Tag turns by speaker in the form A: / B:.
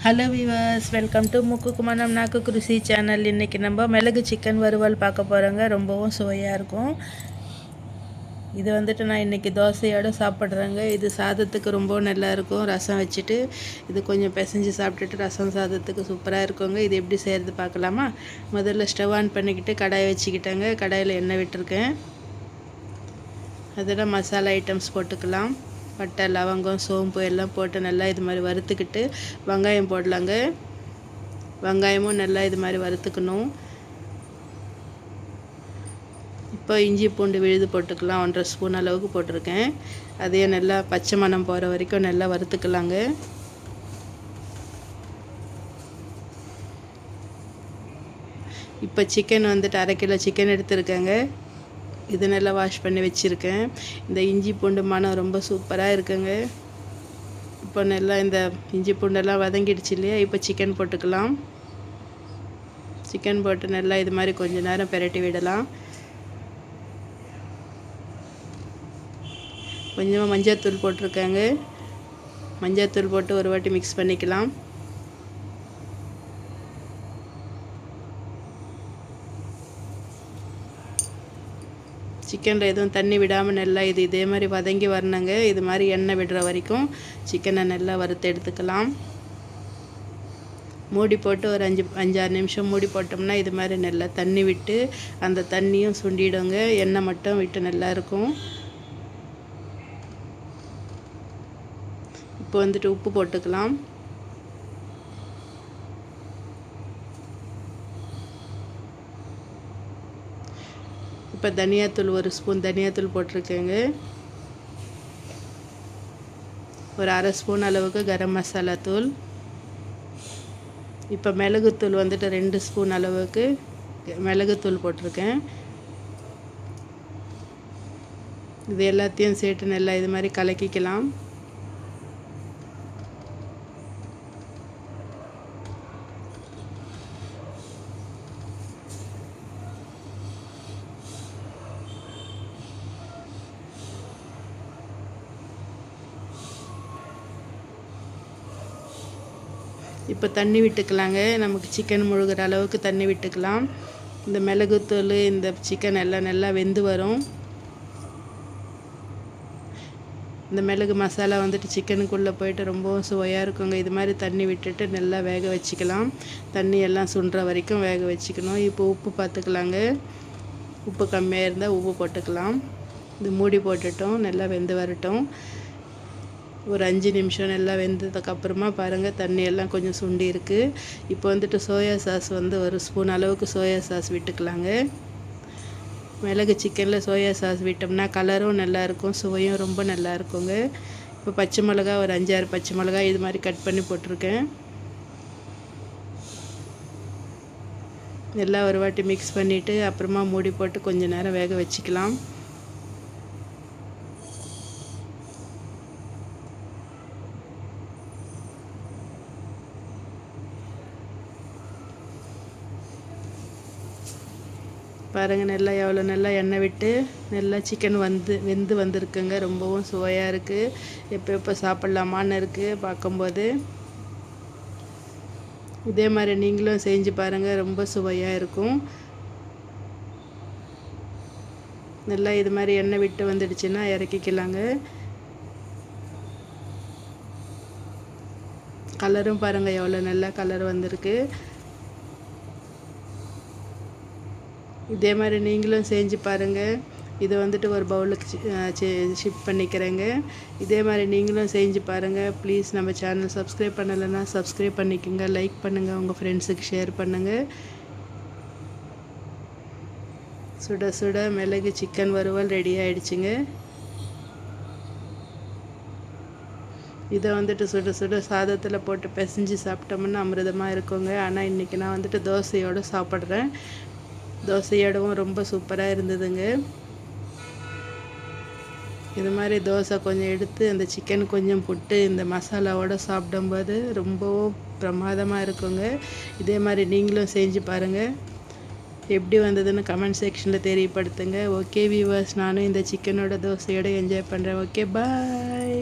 A: Hello viewers, welcome to முக்குக்கு மனம் நாக்கு ருசி சேனல். இன்றைக்கி நம்ம மிளகு சிக்கன் வறுவல் பார்க்க போகிறோங்க. ரொம்பவும் சுவையாக இருக்கும். இது நான் இன்றைக்கி தோசையோடு சாப்பிட்றேங்க. இது சாதத்துக்கு ரொம்ப நல்லாயிருக்கும். ரசம் வச்சுட்டு இது கொஞ்சம் பிசைஞ்சு சாப்பிட்டுட்டு ரசம் சாதத்துக்கு சூப்பராக இருக்குங்க. இது எப்படி செய்கிறது பார்க்கலாமா? முதல்ல ஸ்டவ் ஆன் பண்ணிக்கிட்டு கடாயை வச்சுக்கிட்டேங்க. கடாயில் எண்ணெய் விட்டுருக்கேன். அதில் மசாலா ஐட்டம்ஸ் போட்டுக்கலாம். பட்டை, லவங்கம், சோம்பு எல்லாம் போட்டு நல்லா இது மாதிரி வறுத்துக்கிட்டு வெங்காயம் போடலாங்க. வெங்காயமும் நல்லா இது மாதிரி வறுத்துக்கணும். இப்போ இஞ்சி பூண்டு விழுது போட்டுக்கலாம். 1.5 ஸ்பூன் அளவுக்கு போட்டிருக்கேன். அதையே நல்லா பச்சை மணம் போகிற வரைக்கும் நல்லா வறுத்துக்கலாங்க. இப்போ சிக்கன் 1/2 கிலோ சிக்கன் எடுத்துருக்கேங்க. இது நல்லா வாஷ் பண்ணி வச்சுருக்கேன். இந்த இஞ்சி பூண்டு மணம் ரொம்ப சூப்பராக இருக்குங்க. இப்போ நல்லா இந்த இஞ்சி பூண்டெல்லாம் வதங்கிடுச்சு இல்லையா? இப்போ சிக்கன் போட்டுக்கலாம். சிக்கன் போட்டு நல்லா இது மாதிரி கொஞ்சம் நேரம் பிரட்டி விடலாம். கொஞ்சமாக மஞ்சள்தூள் போட்டிருக்கேங்க. மஞ்சள்தூள் போட்டு ஒரு வாட்டி மிக்ஸ் பண்ணிக்கலாம். சிக்கனில் எதுவும் தண்ணி விடாமல் நல்லா இதே மாதிரி வதங்கி வரணுங்க. இது மாதிரி எண்ணெய் விடுற வரைக்கும் சிக்கனை நல்லா வறுத்து எடுத்துக்கலாம். மூடி போட்டு ஒரு 5-6 நிமிஷம் மூடி போட்டோம்னா இது மாதிரி நல்லா தண்ணி விட்டு அந்த தண்ணியும் சுண்டிடுங்க. எண்ணெய் மட்டும் விட்டு நல்லா இருக்கும். இப்போ உப்பு போட்டுக்கலாம். இப்போ தனியாத்தூள் 1 ஸ்பூன் தனியாத்தூள் போட்டிருக்கேங்க. ஒரு 1/2 ஸ்பூன் அளவுக்கு கரம் மசாலா தூள். இப்போ மிளகுத்தூள் 2 ஸ்பூன் அளவுக்கு மிளகுத்தூள் போட்டிருக்கேன். இது எல்லாத்தையும் சேர்த்து நல்லா இது மாதிரி கலக்கிக்கலாம். இப்போ தண்ணி விட்டுக்கலாங்க. நமக்கு சிக்கன் முழுகிற அளவுக்கு தண்ணி விட்டுக்கலாம். இந்த மிளகுத்தூள் இந்த சிக்கன் எல்லாம் நல்லா வெந்து வரும். இந்த மிளகு மசாலா சிக்கனுக்குள்ளே போயிட்டு ரொம்பவும் சுவையாக இருக்குங்க. இது மாதிரி தண்ணி விட்டுட்டு நல்லா வேக வச்சுக்கலாம். தண்ணி எல்லாம் சுண்டுற வரைக்கும் வேக வச்சுக்கணும். இப்போ உப்பு பார்த்துக்கலாங்க. உப்பு கம்மியாக இருந்தால் உப்பு போட்டுக்கலாம். இது மூடி போட்டுட்டோம். நல்லா வெந்து வரட்டும். ஒரு 5 நிமிஷம் நல்லா வெந்ததுக்கப்புறமா பாருங்கள், தண்ணி எல்லாம் கொஞ்சம் சுண்டி இருக்குது. இப்போ சோயா சாஸ் 1 ஸ்பூன் அளவுக்கு சோயா சாஸ் விட்டுக்கலாங்க. மிளகு சிக்கனில் சோயா சாஸ் விட்டோம்னா கலரும் நல்லாயிருக்கும், சுவையும் ரொம்ப நல்லா இருக்குங்க. இப்போ பச்சை மிளகா ஒரு 5-6 பச்சை மிளகா இது மாதிரி கட் பண்ணி போட்டிருக்கேன். நல்லா ஒரு வாட்டி மிக்ஸ் பண்ணிவிட்டு அப்புறமா மூடி போட்டு கொஞ்சம் நேரம் வேக வச்சுக்கலாம். பாருங்கள், நல்லா எவ்வளோ நல்லா எண்ணெய் விட்டு நல்லா சிக்கன் வெந்து வந்திருக்குங்க. ரொம்பவும் சுவையாக இருக்குது. எப்போ சாப்பிட்லாமான்னு இருக்குது பார்க்கும்போது. இதே மாதிரி நீங்களும் செஞ்சு பாருங்கள், ரொம்ப சுவையாக இருக்கும். நல்லா இது மாதிரி எண்ணெய் விட்டு வந்துடுச்சுன்னா இறக்கிக்கலாங்க. கலரும் பாருங்கள் எவ்வளோ நல்லா கலர் வந்திருக்கு. இதே மாதிரி நீங்களும் செஞ்சு பாருங்கள். இது ஒரு பவுலுக்கு ஷிஃப்ட் பண்ணிக்கிறேங்க. இதே மாதிரி நீங்களும் செஞ்சு பாருங்கள். ப்ளீஸ் நம்ம சேனல் சப்ஸ்கிரைப் பண்ணலைன்னா சப்ஸ்கிரைப் பண்ணிக்கோங்க. லைக் பண்ணுங்கள். உங்கள் ஃப்ரெண்ட்ஸுக்கு ஷேர் பண்ணுங்கள். சுட சுட மிளகு சிக்கன் வறுவல் ரெடி ஆகிடுச்சுங்க. இதை சுட சுட சாதத்தில் போட்டு பிசைஞ்சு சாப்பிட்டோம்னா அமிர்தமாக இருக்குங்க. ஆனால் இன்றைக்கி நான் தோசையோடு சாப்பிட்றேன். தோசையோடவும் ரொம்ப சூப்பராக இருந்ததுங்க. இது மாதிரி தோசை கொஞ்சம் எடுத்து அந்த சிக்கன் கொஞ்சம் போட்டு இந்த மசாலாவோடு சாப்பிடும்போது ரொம்பவும் பிரமாதமாக இருக்குங்க. இதே மாதிரி நீங்களும் செஞ்சு பாருங்கள். எப்படி வந்ததுன்னு கமெண்ட் செக்ஷனில் தெரியப்படுத்துங்க. ஓகே வியூவர்ஸ், நானும் இந்த சிக்கனோட தோசையோடு என்ஜாய் பண்ணுறேன். ஓகே, பாய்.